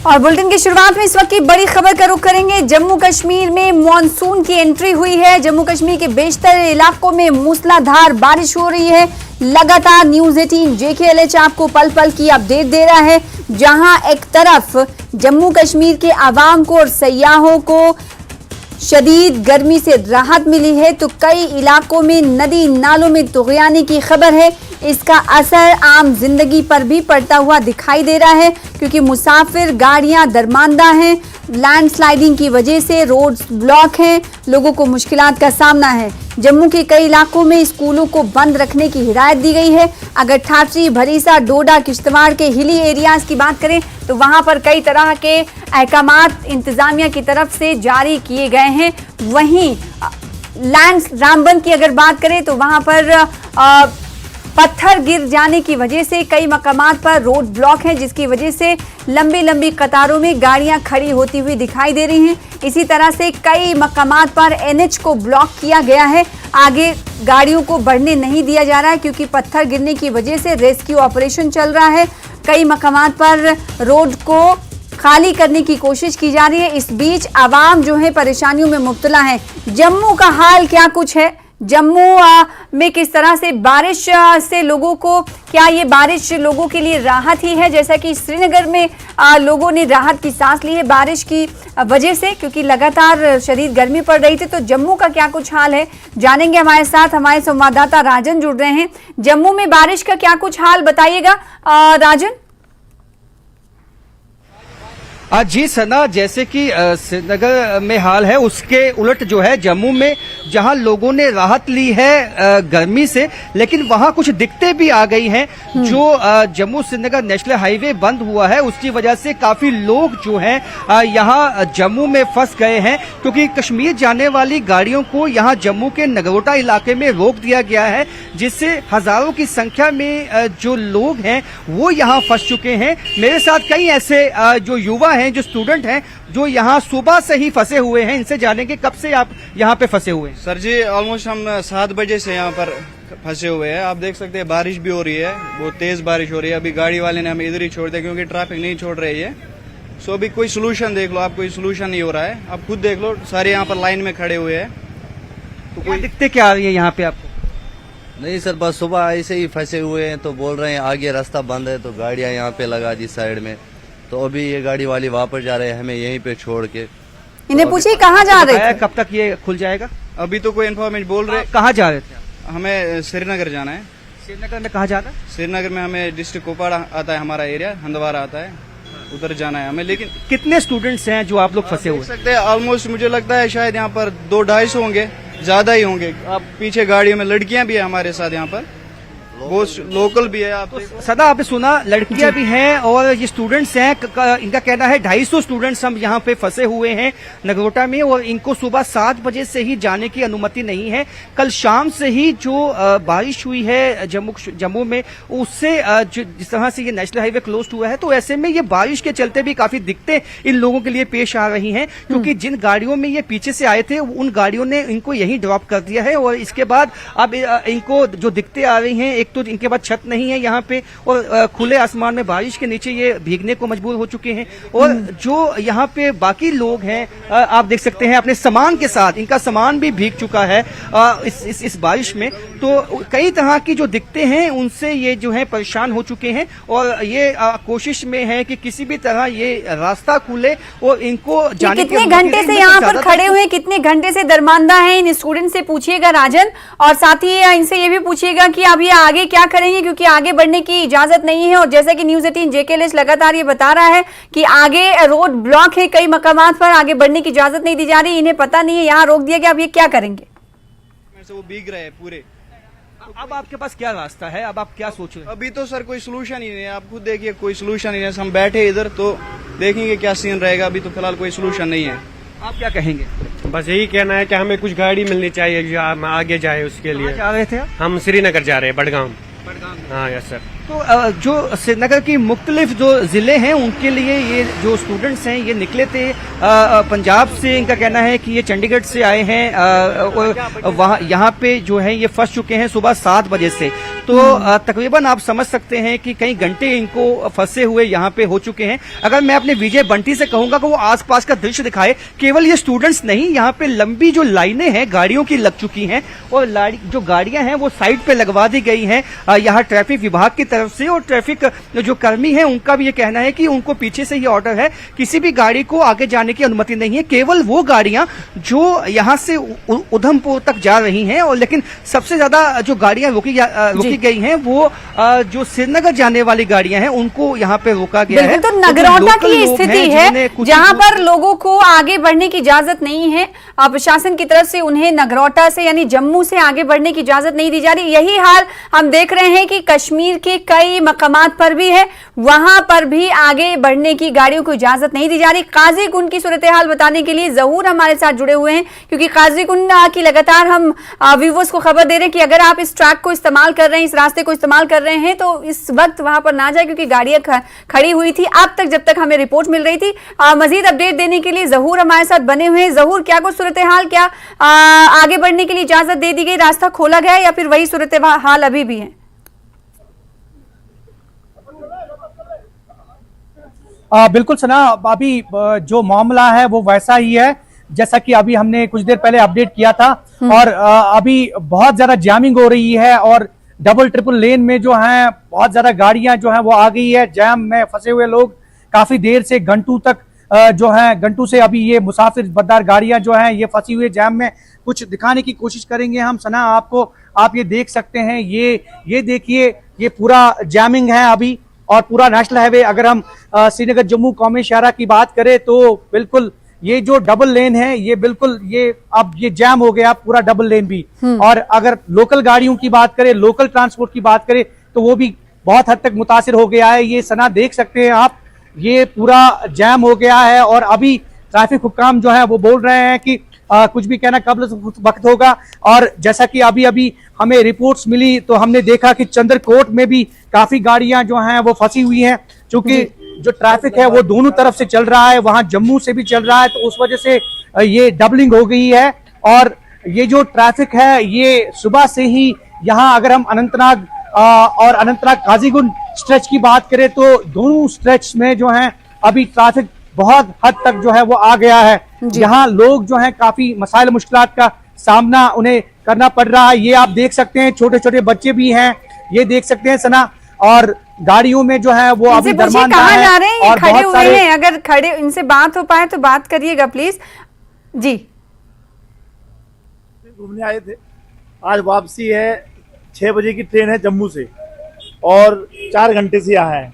और बुलेटिन की शुरुआत में इस वक्त की बड़ी खबर का रुख करेंगे। जम्मू कश्मीर में मॉनसून की एंट्री हुई है। जम्मू कश्मीर के बेशतर इलाकों में मूसलाधार बारिश हो रही है। लगातार न्यूज 18 JKLH आपको पल पल की अपडेट दे रहा है। जहां एक तरफ जम्मू कश्मीर के आवाम को और सयाहों को शदीद गर्मी से राहत मिली है, तो कई इलाकों में नदी नालों में तुग़यानी की खबर है। इसका असर आम जिंदगी पर भी पड़ता हुआ दिखाई दे रहा है, क्योंकि मुसाफिर गाड़ियां दरमांदा हैं। लैंडस्लाइडिंग की वजह से रोड्स ब्लॉक हैं, लोगों को मुश्किलात का सामना है। जम्मू के कई इलाकों में स्कूलों को बंद रखने की हिदायत दी गई है। अगर ठाठरी, भरीसा, डोडा, किश्तवाड़ के हिली एरियाज की बात करें तो वहां पर कई तरह के अहकामात इंतजामिया की तरफ से जारी किए गए हैं। वहीं रामबन की अगर बात करें तो वहां पर पत्थर गिर जाने की वजह से कई मकामात पर रोड ब्लॉक है, जिसकी वजह से लंबी लंबी कतारों में गाड़ियां खड़ी होती हुई दिखाई दे रही हैं। इसी तरह से कई मकामात पर NH को ब्लॉक किया गया है। आगे गाड़ियों को बढ़ने नहीं दिया जा रहा है, क्योंकि पत्थर गिरने की वजह से रेस्क्यू ऑपरेशन चल रहा है। कई मकामात पर रोड को खाली करने की कोशिश की जा रही है। इस बीच आवाम जो है परेशानियों में मुब्तला है। जम्मू का हाल क्या कुछ है, जम्मू में किस तरह से बारिश से लोगों को, क्या ये बारिश लोगों के लिए राहत ही है, जैसा कि श्रीनगर में लोगों ने राहत की सांस ली है बारिश की वजह से, क्योंकि लगातार शदीद गर्मी पड़ रही थी। तो जम्मू का क्या कुछ हाल है जानेंगे। हमारे साथ हमारे संवाददाता राजन जुड़ रहे हैं। जम्मू में बारिश का क्या कुछ हाल बताइएगा राजन। जी सना, जैसे कि श्रीनगर में हाल है उसके उलट जो है जम्मू में, जहां लोगों ने राहत ली है गर्मी से, लेकिन वहां कुछ दिक्कतें भी आ गई हैं। जो जम्मू श्रीनगर नेशनल हाईवे बंद हुआ है उसकी वजह से काफी लोग जो हैं यहां जम्मू में फंस गए हैं, क्योंकि कश्मीर जाने वाली गाड़ियों को यहां जम्मू के नगरोटा इलाके में रोक दिया गया है, जिससे हजारों की संख्या में जो लोग हैं वो यहां फंस चुके हैं। मेरे साथ कई ऐसे जो युवा हैं, जो स्टूडेंट हैं, जो यहाँ सुबह से ही फंसे हुए हैं। इनसे जानेंगे कब से आप यहाँ पे फंसे हुए हैं। सर जी, ऑलमोस्ट हम 7 बजे से यहाँ पर फंसे हुए हैं। आप देख सकते हैं बारिश भी हो रही है, बहुत तेज बारिश हो रही है। अभी गाड़ी वाले ने हमें इधर ही छोड़ दिया, क्योंकि ट्रैफिक नहीं छोड़ रही है। सो अभी कोई सोल्यूशन देख लो आप, कोई सोल्यूशन नहीं हो रहा है। आप खुद देख लो, सारे यहाँ पर लाइन में खड़े हुए हैं। तो कोई दिक्कतें क्या आ रही है यहाँ पे आपको? नहीं सर, बस सुबह ऐसे ही फंसे हुए हैं, तो बोल रहे हैं आगे रास्ता बंद है, तो गाड़ियां यहाँ पे लगा दी साइड में। तो अभी ये गाड़ी वाली वापस जा रहे हैं हमें यहीं पे छोड़ के। इन्हें पूछिए कहाँ जा रहे थे? कब तक ये खुल जाएगा? अभी तो कोई इन्फॉर्मेशन बोल रहे। कहाँ जा रहे थे? हमें श्रीनगर जाना है। श्रीनगर में कहाँ जाना है? श्रीनगर में हमें डिस्ट्रिक्ट कुपवाड़ा आता है, हमारा एरिया हंदवारा आता है, उधर जाना है हमें। लेकिन कितने स्टूडेंट्स हैं जो आप लोग फंसे हुए? सकते हैं ऑलमोस्ट, मुझे लगता है शायद यहाँ पर 200-250 होंगे, ज्यादा ही होंगे। आप पीछे गाड़ियों में लड़कियां भी है हमारे साथ, यहाँ पर बहुत लोकल भी है। आप तो सदा आपने सुना लड़कियां भी हैं और ये स्टूडेंट्स हैं। इनका कहना है 250 स्टूडेंट्स हम यहाँ पे फंसे हुए हैं नगरोटा में, और इनको सुबह 7 बजे से ही जाने की अनुमति नहीं है। कल शाम से ही जो बारिश हुई है जम्मू में, उससे जिस तरह से ये नेशनल हाईवे क्लोज हुआ है, तो ऐसे में ये बारिश के चलते भी काफी दिक्कतें इन लोगों के लिए पेश आ रही हैं, क्योंकि जिन गाड़ियों में ये पीछे से आए थे उन गाड़ियों ने इनको यहीं ड्रॉप कर दिया है। और इसके बाद अब इनको जो दिक्कतें आ रही हैं, एक तो इनके पास छत नहीं है यहाँ पे, और खुले आसमान में बारिश के नीचे ये भीगने को मजबूर हो चुके हैं। और जो यहाँ पे बाकी लोग हैं, आप देख सकते हैं अपने सामान के साथ, इनका सामान भी भीग चुका है इस बारिश में। तो कई तरह की जो दिक्कतें हैं उनसे ये जो है परेशान हो चुके हैं, और ये कोशिश में है कि किसी भी तरह ये रास्ता खुले और इनको जाने। कितने घंटे से यहाँ पर खड़े हुए, कितने घंटे से दरमांदा है, इन स्टूडेंट से पूछिएगा राजन। और साथ ही इनसे ये भी पूछिएगा कि अब ये आगे क्या करेंगे, क्योंकि आगे बढ़ने की इजाजत नहीं है। और जैसा कि न्यूज 18 JKLH लगातार ये बता रहा है कि आगे रोड ब्लॉक है, कई मकामात पर आगे बढ़ने की इजाजत नहीं दी जा रही। इन्हें पता नहीं है, यहाँ रोक दिया गया, अब ये क्या करेंगे? वो भीग रहे हैं पूरे। अब आपके पास क्या रास्ता है, अब आप क्या सोच रहे हैं? अभी तो सर कोई सोल्यूशन ही नहीं है। आप खुद देखिए, कोई सोल्यूशन ही नहीं है। हम बैठे इधर तो देखेंगे क्या सीन रहेगा। अभी तो फिलहाल कोई सोल्यूशन नहीं है। आप क्या कहेंगे? बस यही कहना है कि हमें कुछ गाड़ी मिलनी चाहिए जो हम आगे जाए। उसके लिए जा रहे थे हम श्रीनगर जा रहे हैं, बडगाम। हाँ यस सर। तो जो श्रीनगर की मुख्तलिफ जो जिले हैं उनके लिए ये जो स्टूडेंट्स हैं ये निकले थे पंजाब से। इनका कहना है कि ये चंडीगढ़ से आए हैं और वहाँ यहाँ पे जो है ये फंस चुके हैं सुबह 7 बजे से। तो तकरीबन आप समझ सकते हैं कि कई घंटे इनको फंसे हुए यहाँ पे हो चुके हैं। अगर मैं अपने विजय बंटी से कहूंगा कि वो आसपास का दृश्य दिखाए, केवल ये स्टूडेंट्स नहीं, यहाँ पे लंबी जो लाइनें हैं गाड़ियों की लग चुकी हैं और जो गाड़ियां हैं वो साइड पे लगवा दी गई हैं यहाँ ट्रैफिक विभाग की तरफ से। और ट्रैफिक जो कर्मी है उनका भी ये कहना है कि उनको पीछे से ये ऑर्डर है, किसी भी गाड़ी को आगे जाने की अनुमति नहीं है, केवल वो गाड़ियां जो यहाँ से उधमपुर तक जा रही हैं। और लेकिन सबसे ज्यादा जो गाड़ियां रोकी गई हैं वो जो श्रीनगर जाने वाली गाड़ियां हैं उनको यहाँ पे रोका गया है। तो नगरोटा की स्थिति है जहां पर लोगों को आगे बढ़ने की इजाजत नहीं है। प्रशासन की तरफ से उन्हें नगरोटा से यानी जम्मू से आगे बढ़ने की इजाजत नहीं दी जा रही। यही हाल हम देख रहे हैं कि कश्मीर के कई मकामात पर भी है, वहां पर भी आगे बढ़ने की गाड़ियों को इजाजत नहीं दी जा रही। काजीकुंड की सूरत हाल बताने के लिए जहूर हमारे साथ जुड़े हुए हैं, क्योंकि काजीकुंड की लगातार हम व्यूवर्स को खबर दे रहे हैं कि अगर आप इस ट्रैक को इस्तेमाल कर रहे हैं, इस रास्ते को इस्तेमाल कर रहे हैं तो इस वक्त वहां पर ना जाए, क्योंकि गाड़ियां खड़ी हुई थी अब तक जब तक हमें रिपोर्ट मिल रही थी। मजीद अपडेट देने के लिए जहूर हमारे साथ बने हुए हैं। जहूर, क्या कुछ सूरत हाल, क्या आगे बढ़ने के लिए इजाजत दे दी गई, रास्ता खोला गया या फिर वही सूरत हाल अभी भी है? बिल्कुल सना, अभी जो मामला है वो वैसा ही है जैसा कि अभी हमने कुछ देर पहले अपडेट किया था। और अभी बहुत ज्यादा जैमिंग हो रही है और डबल ट्रिपल लेन में जो है बहुत ज्यादा गाड़ियां जो है वो आ गई है। जैम में फंसे हुए लोग काफी देर से घंटों तक जो है घंटों से अभी ये मुसाफिर बददार गाड़ियां जो हैं ये फंसी हुई जैम में। कुछ दिखाने की कोशिश करेंगे हम सना आपको, आप ये देख सकते हैं, ये देखिए ये पूरा जैमिंग है अभी। और पूरा नेशनल हाईवे अगर हम श्रीनगर जम्मू कौमी शहरा की बात करें तो बिल्कुल ये जो डबल लेन है ये बिल्कुल अब ये जैम हो गया पूरा डबल लेन भी। और अगर लोकल गाड़ियों की बात करें, लोकल ट्रांसपोर्ट की बात करें तो वो भी बहुत हद तक मुतासिर हो गया है। ये सना देख सकते हैं आप, ये पूरा जैम हो गया है। और अभी ट्रैफिक हुक्काम जो है वो बोल रहे हैं कि कुछ भी कहना कब्ल वक्त होगा। और जैसा कि अभी हमें रिपोर्ट्स मिली तो हमने देखा कि चंद्रकोट में भी काफी गाड़ियां जो हैं वो फंसी हुई हैं, क्योंकि जो ट्रैफिक है वो दोनों तरफ से चल रहा है, वहां जम्मू से भी चल रहा है, तो उस वजह से ये डबलिंग हो गई है। और ये जो ट्रैफिक है ये सुबह से ही यहाँ अगर हम अनंतनाग और अनंतनाग काजीगुंड स्ट्रेच की बात करें तो दोनों स्ट्रेच में जो है अभी ट्रैफिक बहुत हद तक जो है वो आ गया है। यहाँ लोग जो है काफी मसाइल मुश्किलात का सामना उन्हें करना पड़ रहा है। ये आप देख सकते हैं, छोटे छोटे बच्चे भी हैं, ये देख सकते हैं सना। और गाड़ियों में जो है वो अभी दरमियान जा रहे हैं, और खड़े हुए हैं। अगर खड़े इनसे बात हो पाए तो बात करिएगा प्लीज जी। घूमने आए थे, आज वापसी है, 6 बजे की ट्रेन है जम्मू से और 4 घंटे से यहाँ है।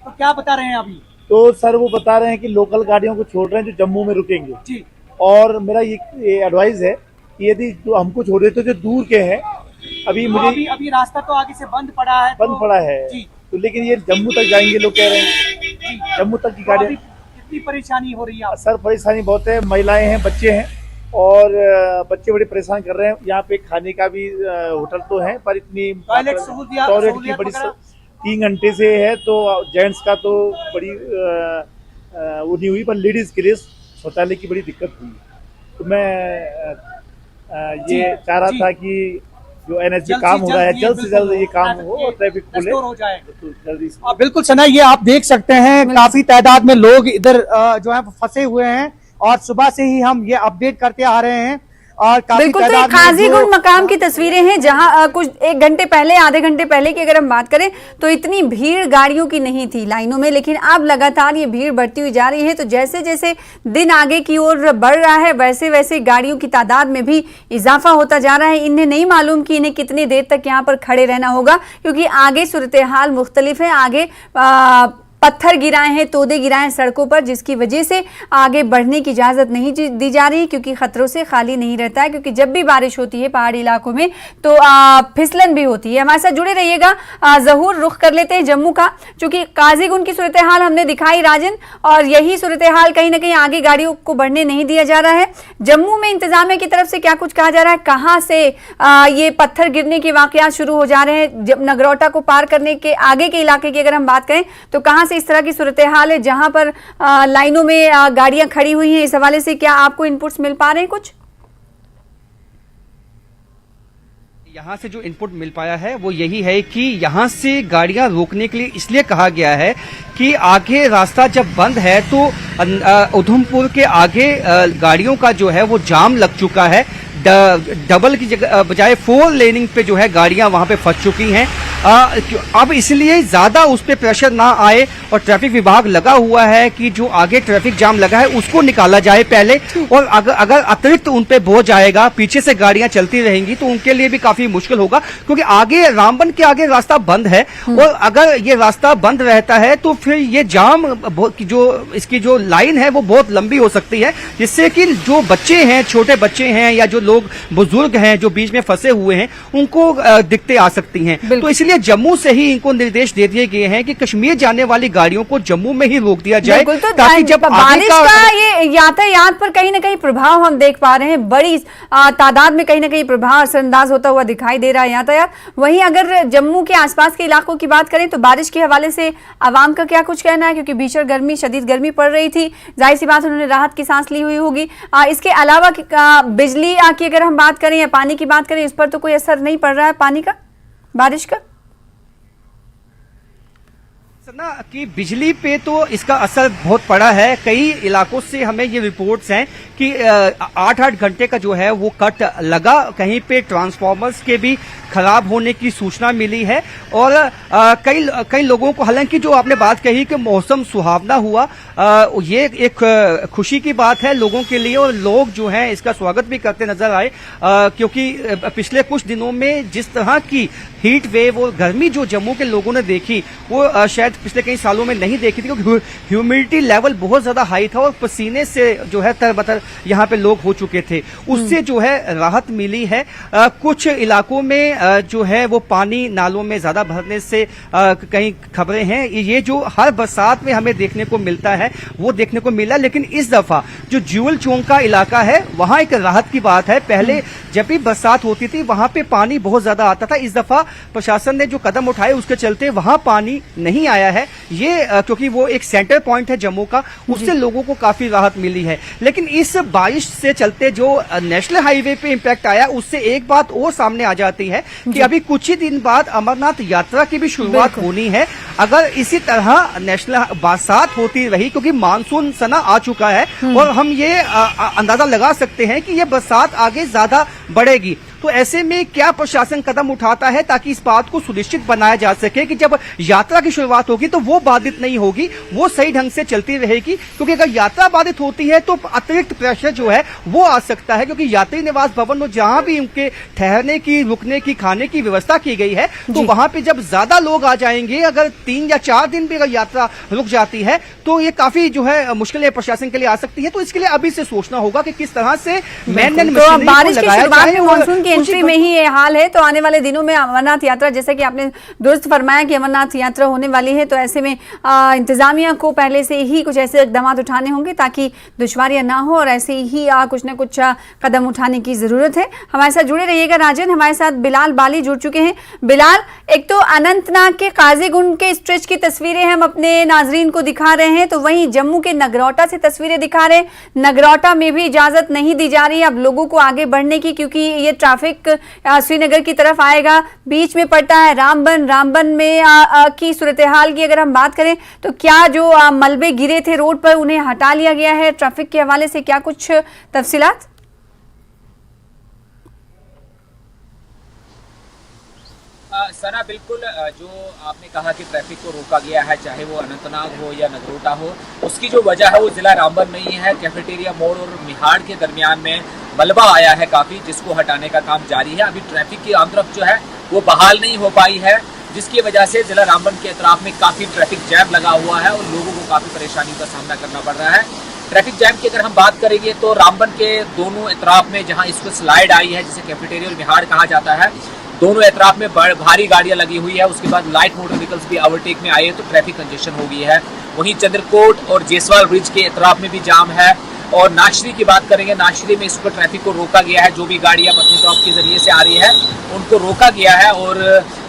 तो क्या बता रहे हैं अभी? तो सर वो बता रहे हैं कि लोकल गाड़ियों को छोड़ रहे हैं जो जम्मू में रुकेंगे जी। और मेरा ये एडवाइस है कि यदि तो हमको छोड़े तो जो दूर के हैं अभी तो मुझे अभी रास्ता तो आगे से बंद पड़ा है, बंद पड़ा है जी। तो लेकिन ये जम्मू तक जाएंगे लोग कह रहे हैं, जम्मू तक की गाड़ियाँ। कितनी परेशानी हो रही है? सर परेशानी बहुत है, महिलाएं हैं, बच्चे हैं और बच्चे बड़े परेशान कर रहे हैं। यहाँ पे खाने का भी होटल तो है पर इतनी टॉयलेट की बड़ी 3 घंटे से है, तो जेंट्स का तो बड़ी वो नहीं हुई, पर लेडीज के लिए शौचालय की बड़ी दिक्कत हुई। तो मैं ये चाह रहा था कि जो NH पे काम हो रहा है जल्द से जल्द ये काम हो, ट्रैफिक खुले हो जाए तो जल्दी से। बिल्कुल सना, ये आप देख सकते हैं काफी तादाद में लोग इधर जो है फंसे हुए हैं और सुबह से ही हम ये अपडेट करते आ रहे हैं। और बिल्कुल, तो काजीगुंड मकाम की तस्वीरें हैं जहां कुछ 1 घंटे पहले, आधे घंटे पहले की अगर हम बात करें तो इतनी भीड़ गाड़ियों की नहीं थी लाइनों में, लेकिन अब लगातार ये भीड़ बढ़ती हुई जा रही है। तो जैसे जैसे दिन आगे की ओर बढ़ रहा है वैसे वैसे गाड़ियों की तादाद में भी इजाफा होता जा रहा है। इन्हें नहीं मालूम कि इन्हें कितनी देर तक यहाँ पर खड़े रहना होगा, क्योंकि आगे सूरत हाल मुख्तलिफ है। आगे पत्थर गिराए हैं, तोदे गिराए हैं सड़कों पर, जिसकी वजह से आगे बढ़ने की इजाजत नहीं दी जा रही, क्योंकि खतरों से खाली नहीं रहता है, क्योंकि जब भी बारिश होती है पहाड़ी इलाकों में तो फिसलन भी होती है। हमारे साथ जुड़े रहिएगा। जहूर, रुख कर लेते हैं जम्मू का, क्योंकि काजीगुंड की सूरत हाल हमने दिखाई राजन, और यही सूरत हाल कहीं ना कहीं आगे गाड़ियों को बढ़ने नहीं दिया जा रहा है। जम्मू में इंतजामिया की तरफ से क्या कुछ कहा जा रहा है, कहां से ये पत्थर गिरने के वाकयात शुरू हो जा रहे हैं? जब नगरोटा को पार करने के आगे के इलाके की अगर हम बात करें तो कहां से इस तरह की सूरत हाल है जहां पर लाइनों में गाड़ियां खड़ी हुई हैं? इस हवाले से क्या आपको इनपुट्स मिल पा रहे हैं कुछ? यहाँ से जो इनपुट मिल पाया है वो यही है कि यहाँ से गाड़ियां रोकने के लिए इसलिए कहा गया है कि आगे रास्ता जब बंद है तो उधमपुर के आगे गाड़ियों का जो है वो जाम लग चुका है। डबल की जगह बजाय 4 लेनिंग पे जो है गाड़ियां वहां पे फंस चुकी हैं। अब इसलिए ज्यादा उस पे प्रेशर ना आए और ट्रैफिक विभाग लगा हुआ है कि जो आगे ट्रैफिक जाम लगा है उसको निकाला जाए पहले, और अगर अतिरिक्त उन पे बोझ जाएगा, पीछे से गाड़ियां चलती रहेंगी तो उनके लिए भी काफी मुश्किल होगा, क्योंकि आगे रामबन के आगे रास्ता बंद है। और अगर ये रास्ता बंद रहता है तो फिर ये जाम जो इसकी जो लाइन है वो बहुत लंबी हो सकती है, जिससे कि जो बच्चे हैं, छोटे बच्चे हैं या जो लोग बुजुर्ग हैं जो बीच में फंसे हुए हैं उनको दिक्कतें आ सकती हैं। तो इसलिए जम्मू से ही इनको निर्देश दे दिए गए हैं कि कश्मीर जाने वाली गाड़ियों को जम्मू में ही रोक दिया जाए, तो ताकि जब बारिश का ये यातायात पर कहीं ना कहीं प्रभाव हम देख पा रहे हैं, बड़ी तादाद में कहीं ना कहीं प्रभाव असरअंदाज होता हुआ दिखाई दे रहा है यातायात। वहीं अगर जम्मू के आसपास के इलाकों की बात करें तो बारिश के हवाले से आवाम का क्या कुछ कहना है, क्योंकि भीषण गर्मी, शदीद गर्मी पड़ रही थी, जाहिर सी बात उन्होंने राहत की सांस ली हुई होगी। इसके अलावा बिजली की अगर हम बात करें या पानी की बात करें, इस पर तो कोई असर नहीं पड़ रहा है पानी का, बारिश का? ना कि बिजली पे तो इसका असर बहुत पड़ा है। कई इलाकों से हमें ये रिपोर्ट्स हैं कि 8-8 घंटे का जो है वो कट लगा, कहीं पे ट्रांसफार्मर्स के भी खराब होने की सूचना मिली है। और कई लोगों को, हालांकि जो आपने बात कही कि मौसम सुहावना हुआ, ये एक खुशी की बात है लोगों के लिए, और लोग जो हैं इसका स्वागत भी करते नजर आए, क्योंकि पिछले कुछ दिनों में जिस तरह की हीट वेव और गर्मी जो जम्मू के लोगों ने देखी वो शायद पिछले कई सालों में नहीं देखी थी, क्योंकि ह्यूमिडिटी लेवल बहुत ज्यादा हाई था और पसीने से जो है तरबतर यहाँ पे लोग हो चुके थे, उससे जो है राहत मिली है। कुछ इलाकों में जो है वो पानी नालों में ज्यादा भरने से कई खबरें हैं, ये जो हर बरसात में हमें देखने को मिलता है वो देखने को मिला, लेकिन इस दफा जो ज्यूल चौक का इलाका है वहां एक राहत की बात है। पहले जब भी बरसात होती थी वहां पे पानी बहुत ज्यादा आता था, इस दफा प्रशासन ने जो कदम उठाए उसके चलते वहां पानी नहीं आया है, ये क्योंकि वो एक सेंटर पॉइंट है जम्मू का, उससे लोगों को काफी राहत मिली है। लेकिन इस बारिश से चलते जो नेशनल हाईवे पे इंपैक्ट आया उससे एक बात और सामने आ जाती है कि अभी कुछ ही दिन बाद अमरनाथ यात्रा की भी शुरुआत होनी है। अगर इसी तरह नेशनल बरसात होती रही, क्योंकि मानसून सना आ चुका है और हम ये अंदाजा लगा सकते हैं कि ये बरसात आगे ज्यादा बढ़ेगी, तो ऐसे में क्या प्रशासन कदम उठाता है ताकि इस बात को सुनिश्चित बनाया जा सके कि जब यात्रा की शुरुआत होगी तो वो बाधित नहीं होगी, वो सही ढंग से चलती रहेगी। क्योंकि अगर यात्रा बाधित होती है तो अतिरिक्त प्रेशर जो है वो आ सकता है, क्योंकि यात्री निवास भवन में जहां भी उनके ठहरने की, रुकने की, खाने की व्यवस्था की गई है, तो वहां पे जब ज्यादा लोग आ जाएंगे, अगर 3 या 4 दिन भी अगर यात्रा रुक जाती है तो ये काफी जो है मुश्किलें प्रशासन के लिए आ सकती है। तो इसके लिए अभी से सोचना होगा कि किस तरह से मैन एंड मशीनरी बारिश की शुरुआत में, मानसून की एंट्री में ही ये हाल है, तो आने वाले दिनों में अमरनाथ यात्रा, जैसे कि आपने दुरुस्त फरमाया कि अमरनाथ यात्रा होने वाली है, तो ऐसे में इंतजामिया को पहले से ही कुछ ऐसे इकदाम उठाने होंगे ताकि दुश्वारियां ना हो, और ऐसे ही कुछ न कुछ कदम उठाने की जरूरत है। हमारे साथ जुड़े रहिएगा राजन, हमारे साथ बिलाल बाली जुड़ चुके हैं। बिलाल, एक तो अनंतनाग के काजीगुंड के स्ट्रेच की तस्वीरें हम अपने नाजरीन को दिखा रहे हैं, तो वहीं जम्मू के नगरोटा से तस्वीरें दिखा रहे हैं। नगरोटा में भी इजाजत नहीं दी जा रही है अब लोगों को आगे बढ़ने की, क्योंकि ये ट्रैफिक श्रीनगर की तरफ आएगा, बीच में पड़ता है रामबन में की सूरत हाल की अगर हम बात करें तो क्या जो मलबे गिरे थे रोड पर उन्हें हटा लिया गया है? ट्रैफिक के हवाले से क्या कुछ तफसीलात? सना, बिल्कुल जो आपने कहा कि ट्रैफिक को रोका गया है, चाहे वो अनंतनाग हो या नगरोटा हो, उसकी जो वजह है वो जिला रामबन में ही है। कैफेटेरिया मोड़ और मिहाड़ के दरमियान में मलबा आया है काफ़ी, जिसको हटाने का काम जारी है। अभी ट्रैफिक की आम तरफ जो है वो बहाल नहीं हो पाई है। जिसकी वजह से जिला रामबन के अतराफ में काफी ट्रैफिक जैम लगा हुआ है और लोगों को काफी परेशानियों का सामना करना पड़ रहा है। ट्रैफिक जैम की अगर हम बात करेंगे तो रामबन के दोनों एतराफ में जहां इसको स्लाइड आई है, जिसे कैफेटेरिया और मिहाड़ कहा जाता है, दोनों एतराफ में भारी गाड़ियां लगी हुई है। उसके बाद लाइट मोटर व्हीकल्स भी ओवरटेक में आए हैं, तो ट्रैफिक कंजेशन हो गई है। वहीं चंद्रकोट और जेसवाल ब्रिज के एतराफ में भी जाम है। और नाशरी की बात करेंगे, नाशरी में इसको ट्रैफिक को रोका गया है। जो भी गाड़ियां पत्नीटॉप के जरिए से आ रही है उनको रोका गया है और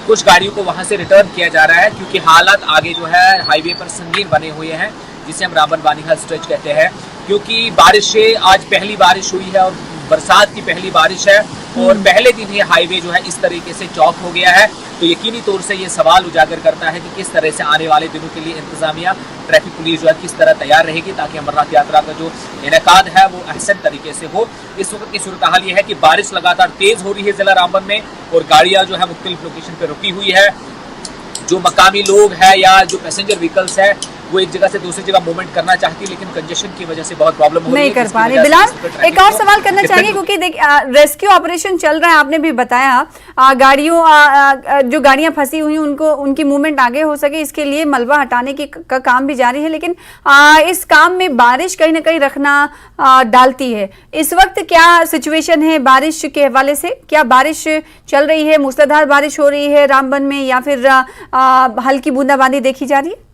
कुछ गाड़ियों को वहां से रिटर्न किया जा रहा है, क्योंकि हालात आगे जो है हाईवे पर संगीन बने हुए हैं, जिसे हम रामबन बानीहाल स्ट्रेच कहते हैं। क्योंकि बारिशें, आज पहली बारिश हुई है और बरसात की पहली बारिश है और पहले दिन ही हाईवे जो है इस तरीके से चौक हो गया है, तो यकीनी तौर से ये सवाल उजागर करता है कि किस तरह से आने वाले दिनों के लिए इंतजामिया, ट्रैफिक पुलिस जो है किस तरह तैयार रहेगी ताकि अमरनाथ यात्रा का जो इनेकाद है वो अहसन तरीके से हो। इस वक्त की सूरत हाल ये है कि बारिश लगातार तेज हो रही है जिला रामबन में और गाड़ियां जो है मुख्तलिफ लोकेशन पे रुकी हुई है। जो मकामी लोग हैं या जो पैसेंजर व्हीकल्स है वो एक जगह से दूसरी जगह मूवमेंट करना चाहती है, लेकिन कंजेशन की वजह से बहुत प्रॉब्लम हो रही है, नहीं कर पा रहे। बिलाल, एक और सवाल करना चाहेंगे, क्योंकि रेस्क्यू ऑपरेशन चल रहा है, आपने भी बताया जो गाड़ियां फंसी हुई उनको, उनकी मूवमेंट आगे हो सके इसके लिए मलबा हटाने का काम भी जारी है, लेकिन इस काम में बारिश कहीं ना कहीं रखना डालती है। इस वक्त क्या सिचुएशन है बारिश के हवाले से? क्या बारिश चल रही है, मूसलाधार बारिश हो रही है रामबन में, या फिर हल्की बूंदाबांदी देखी जा रही है?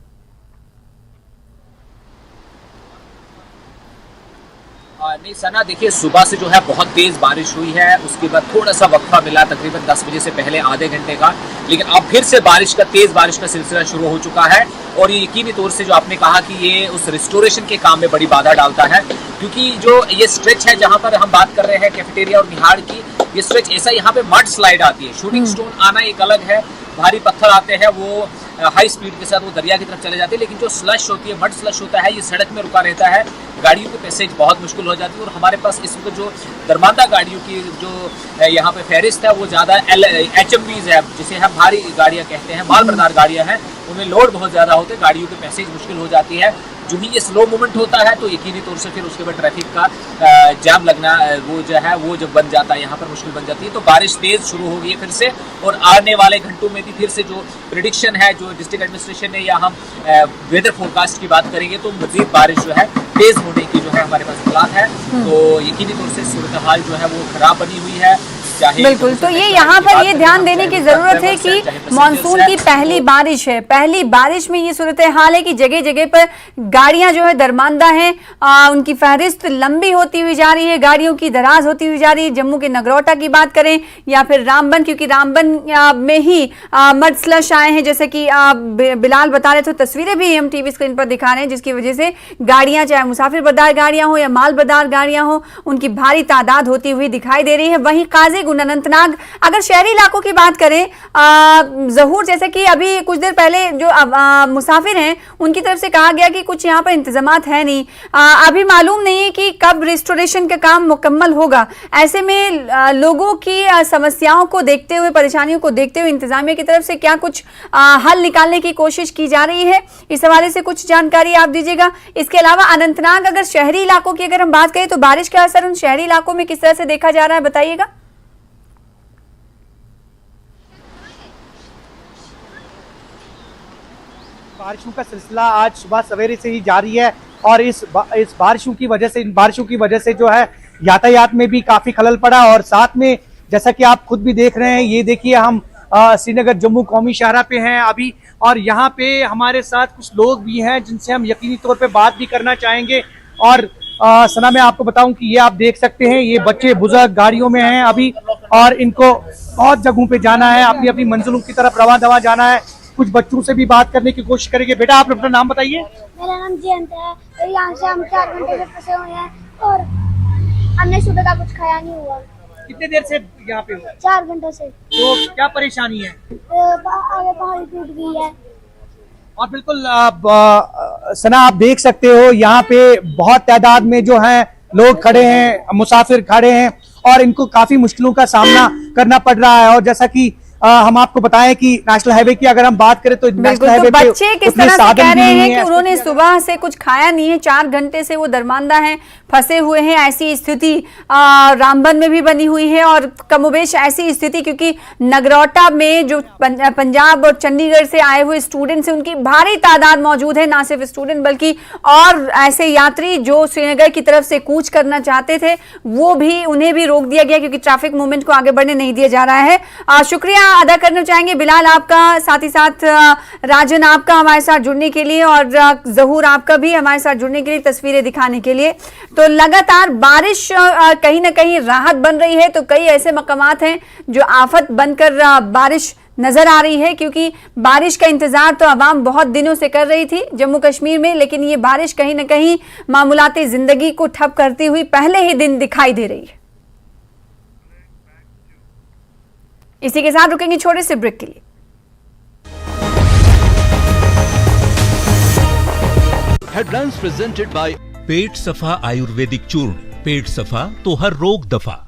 नहीं सना, देखिए सुबह से जो है बहुत तेज बारिश हुई है, उसके बाद थोड़ा सा वक्फा मिला तकरीबन 10 बजे से पहले आधे घंटे का, लेकिन अब फिर से तेज बारिश का सिलसिला शुरू हो चुका है। और ये यकीनी तौर से जो आपने कहा कि ये उस रिस्टोरेशन के काम में बड़ी बाधा डालता है, क्योंकि जो ये स्ट्रेच है जहां पर हम बात कर रहे हैं कैफेटेरिया और मिहाड़ की, ये स्ट्रेच ऐसा, यहाँ पे मड स्लाइड आती है। शूटिंग स्टोन आना एक अलग है, भारी पत्थर आते हैं वो हाई स्पीड के साथ वो दरिया की तरफ चले जाते हैं, लेकिन जो स्लश होती है, मड स्लश होता है, ये सड़क में रुका रहता है, गाड़ियों की पैसेज बहुत मुश्किल हो जाती है। और हमारे पास इस वक्त जो दरमांदा गाड़ियों की जो यहाँ पे फहरिस्त है वो ज़्यादा HMVs है, जिसे हम भारी गाड़ियाँ कहते हैं, माल बरदार गाड़ियाँ हैं, उनमें लोड बहुत ज़्यादा होते हैं, गाड़ियों की पैसेज मुश्किल हो जाती है। जो ही ये स्लो मूवमेंट होता है तो यकीनी तौर से फिर उसके बाद ट्रैफिक का जाम लगना वो जो है वो जब बन जाता है, यहाँ पर मुश्किल बन जाती है। तो बारिश तेज शुरू हो गई है फिर से, और आने वाले घंटों में भी फिर से जो प्रेडिक्शन है जो डिस्ट्रिक्ट एडमिनिस्ट्रेशन ने, या हम वेदर फोरकास्ट की बात करेंगे तो मजीद बारिश जो है तेज होने की जो है हमारे पास इत्तलात है। तो यकीनी तौर से सूरत हाल जो है वो खराब बनी हुई है। बिल्कुल, तो ये यहाँ पर ये ध्यान देने की जरूरत है कि मानसून की पहली बारिश है, पहली बारिश में ये सूरत हाल है कि जगह जगह पर गाड़ियां जो है दरमांदा हैं, उनकी फहरिस्त लंबी होती हुई जा रही है, गाड़ियों की दराज होती हुई जा रही है। जम्मू के नगरोटा की बात करें या फिर रामबन, क्योंकि रामबन में ही मड स्लश आए हैं, जैसे कि बिलाल बता रहे थे, तस्वीरें भी हम टीवी स्क्रीन पर दिखा रहे हैं, जिसकी वजह से गाड़ियां, चाहे मुसाफिर बरदार गाड़ियां हो या माल बरदार गाड़ियां हो, उनकी भारी तादाद होती हुई दिखाई दे रही है। वहीं काजी अनंतनाग, अगर शहरी इलाकों की बात करें, जहूर, जैसे कि अभी कुछ देर पहले जो मुसाफिर हैं उनकी तरफ से कहा गया कि कुछ यहाँ पर इंतजामात है नहीं, अभी मालूम नहीं है कि कब रिस्टोरेशन का काम मुकम्मल होगा। ऐसे में लोगों की समस्याओं को देखते हुए, परेशानियों को देखते हुए इंतजामिया की तरफ से क्या कुछ हल निकालने की कोशिश की जा रही है? इस हवाले से कुछ जानकारी आप दीजिएगा। इसके अलावा अनंतनाग, अगर शहरी इलाकों की अगर हम बात करें तो बारिश का असर उन शहरी इलाकों में किस तरह से देखा जा रहा है, बताइएगा। बारिशों का सिलसिला आज सुबह सवेरे से ही जारी है और इस बारिशों की वजह से, इन बारिशों की वजह से जो है यातायात में भी काफी खलल पड़ा। और साथ में जैसा कि आप खुद भी देख रहे हैं, ये देखिए हम श्रीनगर जम्मू कौमी शाहरा पे हैं अभी, और यहाँ पे हमारे साथ कुछ लोग भी हैं जिनसे हम यकीनी तौर पे बात भी करना चाहेंगे। और सना, मैं आपको बताऊं कि ये आप देख सकते हैं, ये बच्चे बुजुर्ग गाड़ियों में हैं अभी, और इनको बहुत जगहों पे जाना है, अपनी अपनी मंजिलों की तरफ रवा दवा जाना है। कुछ बच्चों से भी बात करने की कोशिश करेंगे। बेटा, आप अपना नाम बताइए। मेरा नाम जयंत है और यहाँ से हम 4 घंटे से फंसे हुए हैं और हमने सुबह का कुछ खाया नहीं हुआ। कितने देर से यहाँ पे हो? 4 घंटों से। तो क्या परेशानी है? आगे पहाड़ी टूट गई है। और बिल्कुल सना, आप देख सकते हो यहाँ पे बहुत तादाद में जो है लोग खड़े हैं, मुसाफिर खड़े हैं, और इनको काफी मुश्किलों का सामना करना पड़ रहा है। और जैसा कि हम आपको बताएं कि नेशनल हाईवे की अगर हम बात करें तो नेशनल बिल्कुल, हाईवे तो पे बच्चे किस उतने तरह से साधन कह भी रहे नहीं हैं है। कि उन्होंने सुबह से कुछ खाया नहीं है, 4 घंटे से वो दरमांदा हैं, फंसे हुए हैं। ऐसी स्थिति रामबन में भी बनी हुई है और कमोबेश ऐसी स्थिति, क्योंकि नगरोटा में जो पंजाब और चंडीगढ़ से आए हुए स्टूडेंट्स हैं उनकी भारी तादाद मौजूद है। ना सिर्फ स्टूडेंट बल्कि और ऐसे यात्री जो श्रीनगर की तरफ से कूच करना चाहते थे वो भी, उन्हें भी रोक दिया गया क्योंकि ट्रैफिक मूवमेंट को आगे बढ़ने नहीं दिया जा रहा है। शुक्रिया अदा करना चाहेंगे बिलाल आपका, साथ ही साथ राजन आपका हमारे साथ जुड़ने के लिए और जहूर आपका भी हमारे साथ जुड़ने के लिए, तस्वीरें दिखाने के लिए। तो लगातार बारिश कहीं ना कहीं राहत बन रही है, तो कई ऐसे मकामात हैं जो आफत बनकर बारिश नजर आ रही है, क्योंकि बारिश का इंतजार तो आवाम बहुत दिनों से कर रही थी जम्मू कश्मीर में, लेकिन ये बारिश कहीं ना कहीं मामूलाती जिंदगी को ठप करती हुई पहले ही दिन दिखाई दे रही है। इसी के साथ रुकेंगे छोटे से ब्रेक के लिए। हेडलाइंस प्रेजेंटेड बाय पेट सफा आयुर्वेदिक चूर्ण। पेट सफा तो हर रोग दफा।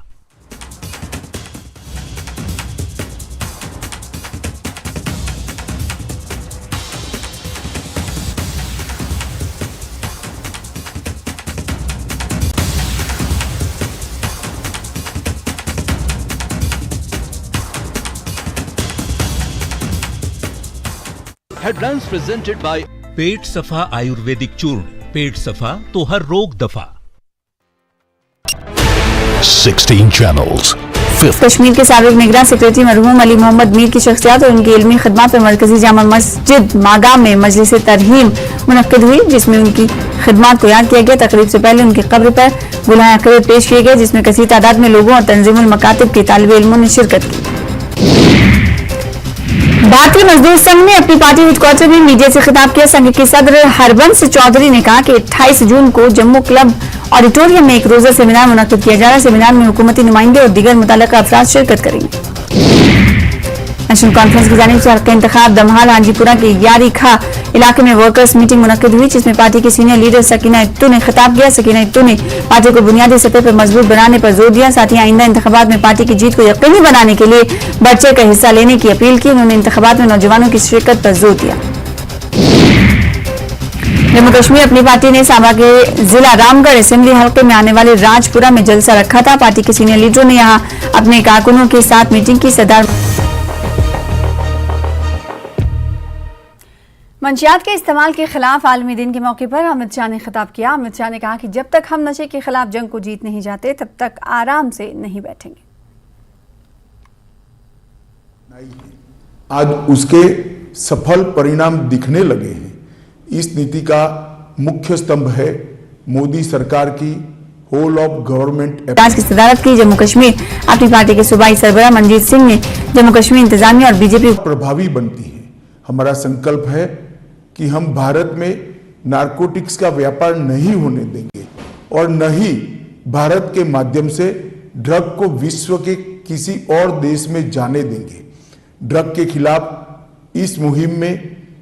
हेडलाइंस प्रेजेंटेड बाय पेट सफा आयुर्वेदिक चूर्ण। पेट सफा तो हर रोग दफा। 16 channels. कश्मीर के साबिक निगरान सेक्रेटरी मरहूम अली मोहम्मद मीर की शख्सियत और उनकी इल्मी खिदमत पर मरकजी जामा मस्जिद मागा में मजलिस तरहीम मुनक्किद हुई, जिसमें उनकी खिदमत को याद किया गया। तकरीब से पहले उनकी कब्र पर गुलाह अक़ीदत पेश किए गए, जिसमें कसीर तादाद में लोगों और तंजीमुल मकातिब के तालिब इल्मों ने शिरकत की। भारतीय मजदूर संघ ने अपनी पार्टी हेडक्वार्टर में मीडिया से खिताब किया। संघ के सदर हरबंस चौधरी ने कहा कि 28 जून को जम्मू क्लब ऑडिटोरियम में एक रोजा सेमिनार मुनक्किद किया जा रहा है। सेमिनार में हुकूमती नुमाइंदे और दीगर मुतल्लिका अफराद शिरकत करेंगे। नेशनल कॉन्फ्रेंस की जानिब से हल्का इंतखाब दमहाल हांजीपुरा के यारी खा इलाके में वर्कर्स मीटिंग मुनक्किद हुई, जिसमें पार्टी की सीनियर लीडर सकीना इत्तू ने खिताब किया। सकीना इत्तू ने पार्टी को बुनियादी सतह पर मजबूत बनाने पर जोर दिया। साथ ही आइंदा इंतखाबात में पार्टी की जीत को यकीनी बनाने के लिए बढ़ चढ़ कर हिस्सा लेने की अपील की। उन्होंने इंतखाबात में नौजवानों की शिरकत पर जोर दिया। जम्मू कश्मीर अपनी पार्टी ने सांबा के जिला रामगढ़ असेंबली हल्के में आने वाले राजपुरा में जलसा रखा था। पार्टी के सीनियर लीडरों ने यहां अपने कारकुनों के साथ मीटिंग की। सरदार मंशियात के इस्तेमाल के खिलाफ आलमी दिन के मौके पर अमित शाह ने खिताब किया। अमित शाह ने कहा कि जब तक हम नशे के खिलाफ जंग को जीत नहीं जाते तब तक आराम से नहीं बैठेंगे। आज उसके सफल परिणाम दिखने लगे हैं। इस नीति का मुख्य स्तंभ है मोदी सरकार की होल ऑफ गवर्नमेंट आज की सदारत की। जम्मू कश्मीर अपनी पार्टी के सूबाई सरबराह मनजीत सिंह ने जम्मू कश्मीर इंतजामिया और बीजेपी प्रभावी बनती है। हमारा संकल्प है कि हम भारत में नारकोटिक्स का व्यापार नहीं होने देंगे और न ही भारत के माध्यम से ड्रग को विश्व के किसी और देश में जाने देंगे। ड्रग के खिलाफ इस मुहिम में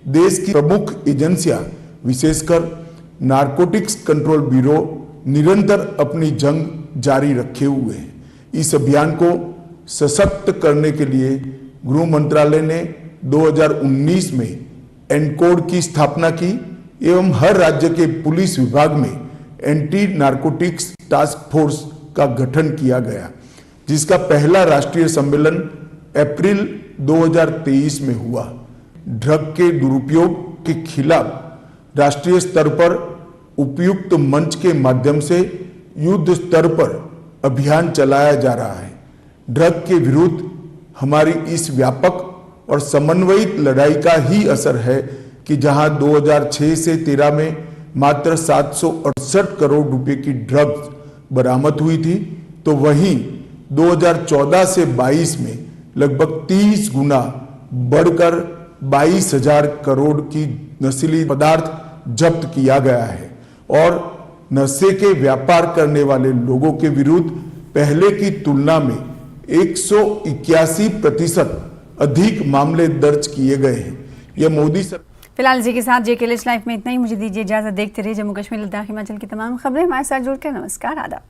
देश की प्रमुख एजेंसियां, विशेषकर नारकोटिक्स कंट्रोल ब्यूरो, निरंतर अपनी जंग जारी रखे हुए हैं। इस अभियान को सशक्त करने के लिए गृह मंत्रालय ने 2019 में एनकोड की स्थापना की एवं हर राज्य के पुलिस विभाग में एंटी नारकोटिक्स टास्क फोर्स का गठन किया गया, जिसका पहला राष्ट्रीय सम्मेलन अप्रैल 2023 में हुआ। ड्रग के दुरुपयोग के खिलाफ राष्ट्रीय स्तर पर उपयुक्त मंच के माध्यम से युद्ध स्तर पर अभियान चलाया जा रहा है। ड्रग के विरुद्ध हमारी इस व्यापक और समन्वयित लड़ाई का ही असर है कि जहां 2006 से 13 में मात्र 768 करोड़ रुपए की ड्रग्स बरामद हुई थी, तो वहीं 2014 से 22 में लगभग 30 गुना बढ़कर 22,000 करोड़ की नशीली पदार्थ जब्त किया गया है और नशे के व्यापार करने वाले लोगों के विरुद्ध पहले की तुलना में 181% अधिक मामले दर्ज किए गए हैं। यह मोदी सरकार। फिलहाल इसी के साथ जेके लाइफ में इतना ही। मुझे दीजिए इजाजत। देखते रहिए जम्मू कश्मीर लद्दाख हिमाचल की तमाम खबरें। हमारे साथ जुड़कर नमस्कार, आदाब।